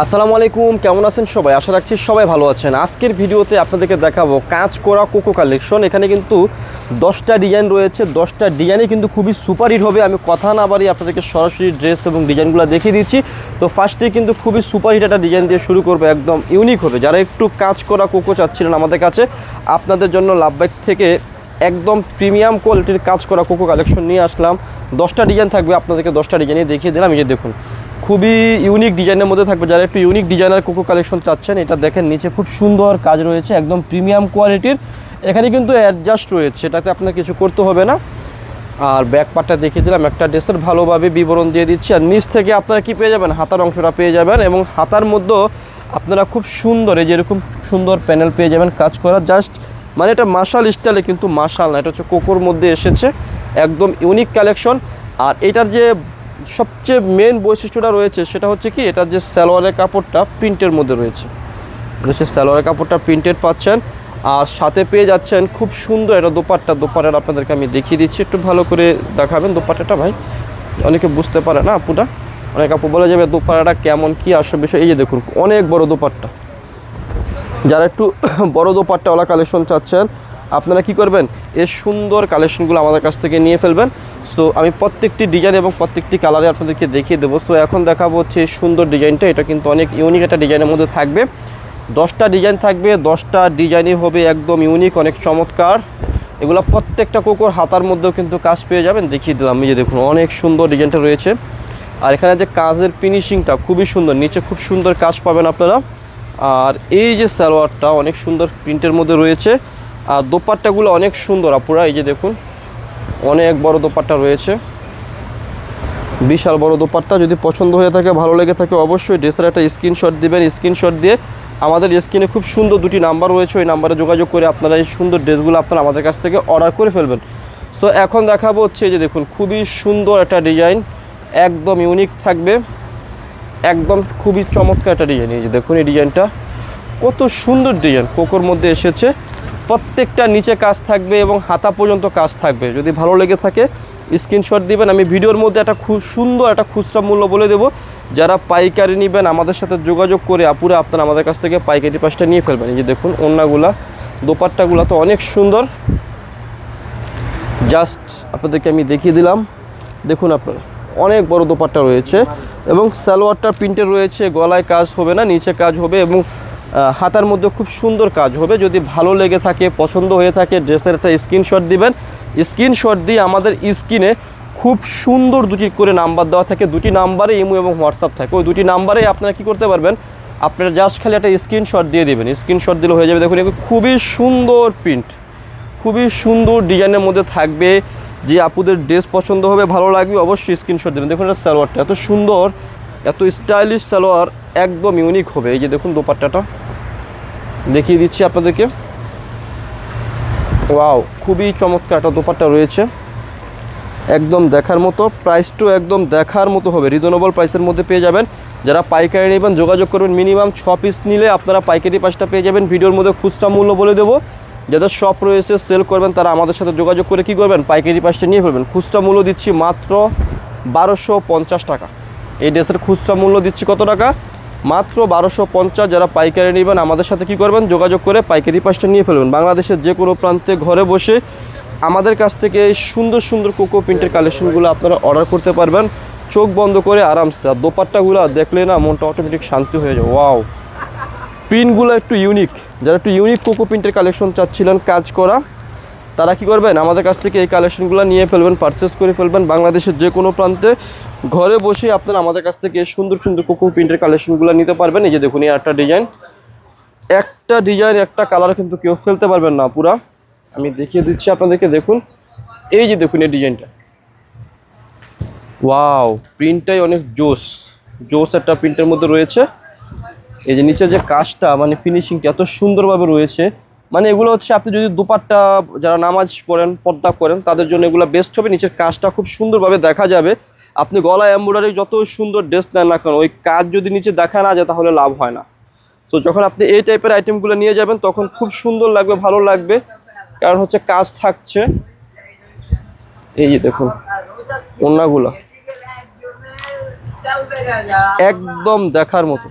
আসসালামু আলাইকুম, কেমন আছেন সবাই? আশা রাখছি সবাই ভালো আছেন। আজকের ভিডিওতে আপনাদেরকে দেখাবো কাজ করা কোকো কালেকশন। এখানে কিন্তু 10টা ডিজাইন রয়েছে, 10টা ডিজাইনই কিন্তু খুবই সুপারহিট হবে। আমি কথা না বাড়িয়ে আপনাদেরকে সরাসরি ড্রেস এবং ডিজাইনগুলো দেখিয়ে দিচ্ছি। তো ফার্স্টেই কিন্তু খুবই সুপারহিট একটা ডিজাইন দিয়ে শুরু করবো, একদম ইউনিক হবে। যারা একটু কাজ করা কোকো চাচ্ছিলেন আমাদের কাছে, আপনাদের জন্য লাভবাইক থেকে একদম প্রিমিয়াম কোয়ালিটির কাজ করা কোকো কালেকশন নিয়ে আসলাম। 10টা ডিজাইন থাকবে, আপনাদেরকে 10টা ডিজাইনই দেখিয়ে দিলাম। এই যে দেখুন, খুবই ইউনিক ডিজাইনের মধ্যে থাকবে। যারা একটু ইউনিক ডিজাইনার কোকো কালেকশন চাচ্ছেন, এটা দেখেন নিচে খুব সুন্দর কাজ রয়েছে, একদম প্রিমিয়াম কোয়ালিটির। এখানে কিন্তু অ্যাডজাস্ট রয়েছে, এটাতে আপনার কিছু করতে হবে না। আর ব্যাক পার্টটা দেখিয়ে দিলাম, একটা ড্রেসের ভালোভাবে বিবরণ দিয়ে দিচ্ছি। আর নিচ থেকে আপনারা কি পেয়ে যাবেন, হাতার অংশটা পেয়ে যাবেন, এবং হাতার মধ্যেও আপনারা খুব সুন্দর এই যেরকম সুন্দর প্যানেল পেয়ে যাবেন কাজ করা। জাস্ট মানে এটা মাশাল স্টাইলে, কিন্তু মাশাল না, এটা হচ্ছে কোকোর মধ্যে এসেছে, একদম ইউনিক কালেকশন। আর এটার যে সবচেয়ে মেন বৈশিষ্ট্যটা রয়েছে সেটা হচ্ছে কি, এটার যে সালোয়ারের কাপড়টা প্রিন্টের মধ্যে রয়েছে, হচ্ছে সালোয়ারের কাপড়টা প্রিন্টেড পাচ্ছেন। আর সাথে পেয়ে যাচ্ছেন খুব সুন্দর এটা দোপাট্টা আপনাদেরকে আমি দেখিয়ে দিচ্ছি, একটু ভালো করে দেখাবেন দোপাট্টাটা ভাই। অনেকে বুঝতে পারে না আপুটা, অনেক আপু বলে যাবে দোপাট্টাটা কেমন কি আসল বিষয়। এই যে দেখুন, অনেক বড় দোপাট্টা। যারা একটু বড় দোপাট্টাওয়ালা কালেকশন চাচ্ছেন, আপনারা কি করবেন, এই সুন্দর কালেকশনগুলো আমাদের কাছ থেকে নিয়ে ফেলবেন। সো আমি প্রত্যেকটি ডিজাইন এবং প্রত্যেকটি কালারে আপনাদেরকে দেখিয়ে দেবো। সো এখন দেখাবো হচ্ছে এই সুন্দর ডিজাইনটা, এটা কিন্তু অনেক ইউনিক একটা ডিজাইনের মধ্যে থাকবে। 10টা ডিজাইন থাকবে, 10টা ডিজাইনই হবে একদম ইউনিক, অনেক চমৎকার। এগুলো প্রত্যেকটা কোকোর হাতার মধ্যেও কিন্তু কাজ পেয়ে যাবেন, দেখিয়ে দিলাম। এই যে দেখুন, অনেক সুন্দর ডিজাইনটা রয়েছে। আর এখানে যে কাজের ফিনিশিংটা খুবই সুন্দর, নিচে খুব সুন্দর কাজ পাবেন আপনারা। আর এই যে সালোয়ারটা অনেক সুন্দর প্রিন্টের মধ্যে রয়েছে। আর দোপাট্টাগুলো অনেক সুন্দর আপুরা, এই যে দেখুন, অনেক বড় দোপাট্টা রয়েছে, বিশাল বড় দোপাট্টা। যদি পছন্দ হয়ে থাকে, ভালো লেগে থাকে, অবশ্যই ড্রেসের একটা স্ক্রিনশট দিবেন। স্ক্রিনশট দিয়ে আমাদের স্ক্রিনে খুব সুন্দর দুটি নাম্বার রয়েছে, ওই নাম্বারে যোগাযোগ করে আপনারা এই সুন্দর ড্রেসগুলো আপনারা আমাদের কাছ থেকে অর্ডার করে ফেলবেন। সো এখন দেখাবো হচ্ছে এই যে দেখুন, খুবই সুন্দর একটা ডিজাইন, একদম ইউনিক থাকবে, একদম খুবই চমৎকার একটা ডিজাইন। এই যে দেখুন, এই ডিজাইনটা কত সুন্দর ডিজাইন কোকোর মধ্যে এসেছে। প্রত্যেকটা নিচে কাজ থাকবে এবং হাতা পর্যন্ত কাজ থাকবে। যদি ভালো লেগে থাকে স্ক্রিনশট দিবেন। আমি ভিডিওর মধ্যে একটা খুব সুন্দর একটা খুচরা মূল্য বলে দেবো। যারা পাইকারি নেবেন আমাদের সাথে যোগাযোগ করে আপুরা আপনারা আমাদের কাছ থেকে পাইকারি পাশটা নিয়ে ফেলবেন। এই যে দেখুন, ওড়নাগুলা দোপাট্টাগুলো তো অনেক সুন্দর, জাস্ট আপনাদেরকে আমি দেখিয়ে দিলাম। দেখুন আপনারা, অনেক বড় দোপাট্টা রয়েছে এবং সালোয়ারটা প্রিন্টের রয়েছে, গলায় কাজ হবে না, নিচে কাজ হবে এবং হাতার মধ্যে খুব সুন্দর কাজ হবে। যদি ভালো লেগে থাকে, পছন্দ হয়ে থাকে, ড্রেসের একটা স্ক্রিনশট দিবেন। স্ক্রিনশট দিয়ে আমাদের স্ক্রিনে খুব সুন্দর দুটি করে নাম্বার দেওয়া থাকে, দুটি নাম্বারে ইমো এবং হোয়াটসঅ্যাপ থাকে। ওই দুটি নাম্বারে আপনারা কি করতে পারবেন, আপনারা জাস্ট খালি একটা স্ক্রিনশট দিয়ে দেবেন, স্ক্রিনশট দিলে হয়ে যাবে। দেখুন, খুবই সুন্দর প্রিন্ট, খুবই সুন্দর ডিজাইনের মধ্যে থাকবে। যে আপুদের ড্রেস পছন্দ হবে, ভালো লাগবে, অবশ্যই স্ক্রিনশট দেবেন। দেখুন, এটা সালোয়ারটা এত সুন্দর, এত স্টাইলিশ সালোয়ার, একদম ইউনিক হবে। এই যে দেখুন, দোপাট্টাটা দেখিয়ে দিচ্ছি আপনাদেরকে। ওয়াও, খুবই চমৎকার একটা দোপাট্টা রয়েছে, একদম দেখার মতো। প্রাইসটাও একদম দেখার মতো হবে, রিজনেবল প্রাইসের মধ্যে পেয়ে যাবেন। যারা পাইকারি নেবেন যোগাযোগ করবেন, মিনিমাম 6 পিস নিলে আপনারা পাইকারি পাশটা পেয়ে যাবেন। ভিডিওর মধ্যে খুচরা মূল্য বলে দেবো। যাদের শপ রয়েছে, সেল করবেন, তারা আমাদের সাথে যোগাযোগ করে কী করবেন, পাইকারি পাশটা নিয়ে ফেলবেন। খুচরা মূল্য দিচ্ছি মাত্র 1250 টাকা। এই ড্রেসের খুচরা মূল্য দিচ্ছি কত টাকা, মাত্র 1250। যারা পাইকারি নেবেন আমাদের সাথে কী করবেন, যোগাযোগ করে পাইকারি পাশটা নিয়ে ফেলবেন। বাংলাদেশের যে কোনো প্রান্তে ঘরে বসে আমাদের কাছ থেকে এই সুন্দর সুন্দর কোকো প্রিন্টের কালেকশনগুলো আপনারা অর্ডার করতে পারবেন, চোখ বন্ধ করে আরামসে। আর দোপাট্টাগুলো দেখলে না মনটা অটোমেটিক শান্তি হয়ে যায়। ওয়াও, প্রিন্টগুলো একটু ইউনিক। যারা একটু ইউনিক কোকো প্রিন্টের কালেকশন চাচ্ছিলেন কাজ করা, তারা কি করবেন, আমাদের কাছ থেকে এই কালেকশনগুলো নিয়ে ফেলবেন, পারচেস করে ফেলবেন। বাংলাদেশের যে কোনো প্রান্তে ঘরে বসে আপনারা আমাদের কাছ থেকে সুন্দর সুন্দর কোকো প্রিন্টের কালেকশনগুলো নিতে পারবেন। এই যে দেখুন, এই একটা ডিজাইন, একটা কালার কিন্তু কেউ ফেলতে পারবেন না পুরা। আমি দেখিয়ে দিচ্ছি আপনাদেরকে, দেখুন, এই যে দেখুন এই ডিজাইনটা। ওয়াও, প্রিন্টটাই অনেক জোস একটা প্রিন্টের মধ্যে রয়েছে। এই যে নিচে যে কাজটা, মানে ফিনিশিংটা এত সুন্দরভাবে রয়েছে। মানে এগুলো হচ্ছে আপনি যদি দুপাট্টা, যারা নামাজ পড়েন, পর্দা করেন, তাদের জন্য এগুলো বেস্ট হবে। নিচের কাজটা খুব সুন্দরভাবে দেখা যাবে। আপনি গলায় এমব্রয়ডারি যত সুন্দর ড্রেস নেন না কেন, ওই কাজ যদি নিচে দেখা না যায় তাহলে লাভ হয় না। তো যখন আপনি এই টাইপের আইটেমগুলো নিয়ে যাবেন তখন খুব সুন্দর লাগবে, ভালো লাগবে, কারণ হচ্ছে কাজ থাকছে। এই যে দেখুন, ওড়নাগুলো একদম দেখার মতো,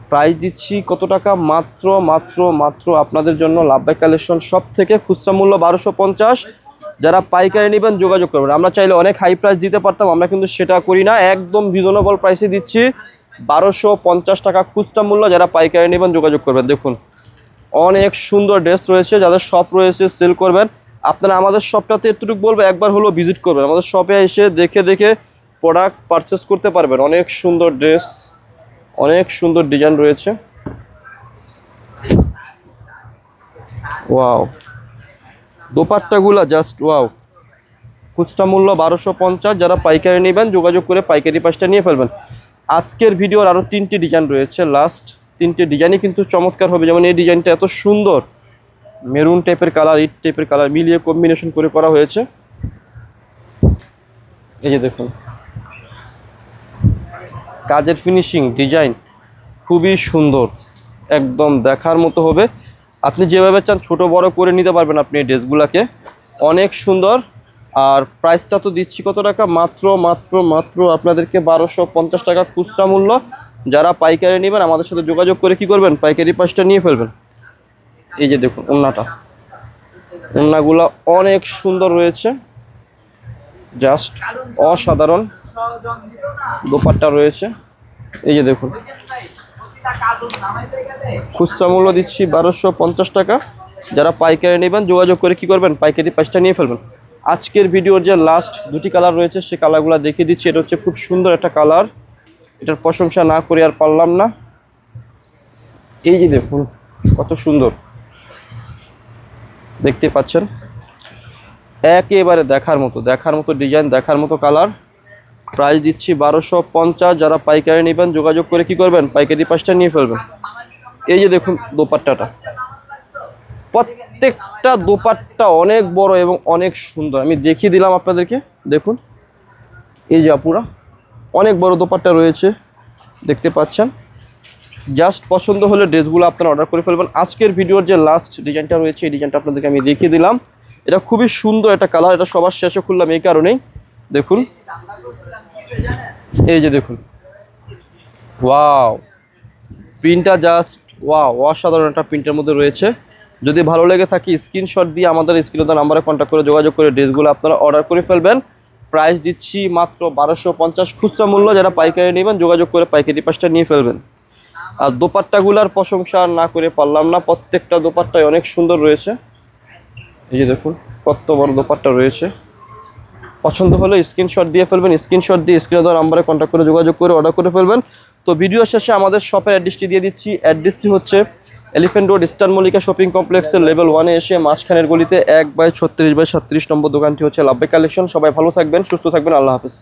প্রাইস দিচ্ছি কত টাকা, মাত্র মাত্র মাত্র আপনাদের জন্য লাভবাই কালেকশন সব থেকে খুচরা মূল্য 1250। যারা পাইকারি নেবেন যোগাযোগ করবেন। আমরা চাইলে অনেক হাই প্রাইস দিতে পারতাম, আমরা কিন্তু সেটা করি না, একদম রিজনেবল প্রাইসে দিচ্ছি 1250 টাকা খুচরা মূল্য। যারা পাইকারি নেবেন যোগাযোগ করবেন। দেখুন অনেক সুন্দর ড্রেস রয়েছে, যাদের শপ রয়েছে সেল করবেন আপনারা আমাদের শপটাতে এতটুকু বলবো একবার হলো ভিজিট করবেন, আমাদের শপে এসে দেখে দেখে প্রোডাক্ট পারচেস করতে পারবেন। অনেক সুন্দর ড্রেস, অনেক সুন্দর ডিজাইন রয়েছে। ওয়াও, দোপাট্টাগুলা জাস্ট ওয়াও। খুচরা মূল্য 1250। যারা পাইকারি নেবেন যোগাযোগ করে পাইকারি প্রাইসটা নিয়ে ফেলবেন। আজকের ভিডিওর আরও 3টি ডিজাইন রয়েছে, লাস্ট 3টে ডিজাইনই কিন্তু চমৎকার হবে। যেমন এই ডিজাইনটা এত সুন্দর, মেরুন টাইপের কালার, ইট টাইপের কালার মিলিয়ে কম্বিনেশন করে করা হয়েছে। এই যে দেখুন কাজের ফিনিশিং, ডিজাইন খুবই সুন্দর, একদম দেখার মতো হবে। আপনি যেভাবে চান ছোট বড় করে নিতে পারবেন আপনি এই ড্রেসগুলোকে, অনেক সুন্দর। আর প্রাইসটা তো দিচ্ছি কত টাকা, মাত্র মাত্র মাত্র আপনাদেরকে 1250 টাকা খুচরা মূল্য। যারা পাইকারি নেবেন আমাদের সাথে যোগাযোগ করে কি করবেন, পাইকারি প্রাইসটা নিয়ে ফেলবেন। এই যে দেখুন ওড়নাটা, ওড়নাগুলো অনেক সুন্দর রয়েছে, জাস্ট অসাধারণ। দোপাট্টা রয়েছে, এই যে দেখুন খুচরা মূল্য দিচ্ছি 1250 টাকা। যারা পাইকারি নেবেন যোগাযোগ করে কি করবেন, পাইকারি প্রাইসটা নিয়ে ফেলবেন। আজকের ভিডিওর যে লাস্ট 2টি কালার রয়েছে সে কালারগুলো দেখিয়ে দিচ্ছি। এটা হচ্ছে খুব সুন্দর একটা কালার, এটার প্রশংসা না করে আর পারলাম না। এই যে দেখুন কত সুন্দর দেখতে পাচ্ছেন, একেবারে দেখার মতো ডিজাইন, দেখার মতো কালার। প্রাইস দিচ্ছি 1250। যারা পাইকারি নেবেন যোগাযোগ করে কি করবেন, পাইকারি প্রাইসটা নিয়ে ফেলবেন। এই যে দেখুন দোপাট্টাটা, প্রত্যেকটা দোপাট্টা অনেক বড় এবং অনেক সুন্দর। আমি দেখিয়ে দিলাম আপনাদেরকে, দেখুন এই যে আপুরা অনেক বড় দোপাট্টা রয়েছে দেখতে পাচ্ছেন। জাস্ট পছন্দ হলে ড্রেসগুলো আপনারা অর্ডার করে ফেলবেন। আজকের ভিডিওর যে লাস্ট ডিজাইনটা রয়েছে এই ডিজাইনটা আপনাদেরকে আমি দেখিয়ে দিলাম। এটা খুবই সুন্দর একটা কালার, এটা সবার শেষে খুললাম এই কারণেই। দেখুন এই যে দেখুন ওয়াও, প্রিন্টটা জাস্ট ওয়াও, অসাধারণ একটা প্রিন্টের মধ্যে রয়েছে। যদি ভালো লেগে থাকে স্ক্রিনশট দিয়ে আমাদের স্ক্রিনে নাম্বারে কন্ট্যাক্ট করে যোগাযোগ করে ড্রেসগুলো আপনারা অর্ডার করে ফেলবেন। প্রাইস দিচ্ছি মাত্র 1250 খুচরা মূল্য। যারা পাইকারি নেবেন যোগাযোগ করে পাইকারি প্রাইসটা নিয়ে ফেলবেন। আর দোপাট্টাগুলার প্রশংসা না করে পারলাম না, প্রত্যেকটা দোপাট্টাই অনেক সুন্দর রয়েছে। এই যে দেখুন কত বড় দোপাট্টা রয়েছে। পছন্দ হলে স্ক্রিনশট দিয়ে ফেলবেন, স্ক্রিনশট দিয়ে স্ক্রিনে দেওয়া নাম্বারে কন্ট্যাক্ট করে যোগাযোগ করে অর্ডার করে ফেলবেন। তো ভিডিও শেষে আমাদের শপের অ্যাড্রেসটি দিয়ে দিচ্ছি। অ্যাড্রেসটি হচ্ছে elephant road eastern Mallika shopping কমপ্লেক্সের লেভেল 1-এ এসে মাঝখানের গলিতে 1/36/37 নম্বর দোকানটি হচ্ছে লাভবাই কালেকশন। সবাই ভালো থাকবেন, সুস্থ থাকবেন, আল্লাহ হাফেজ।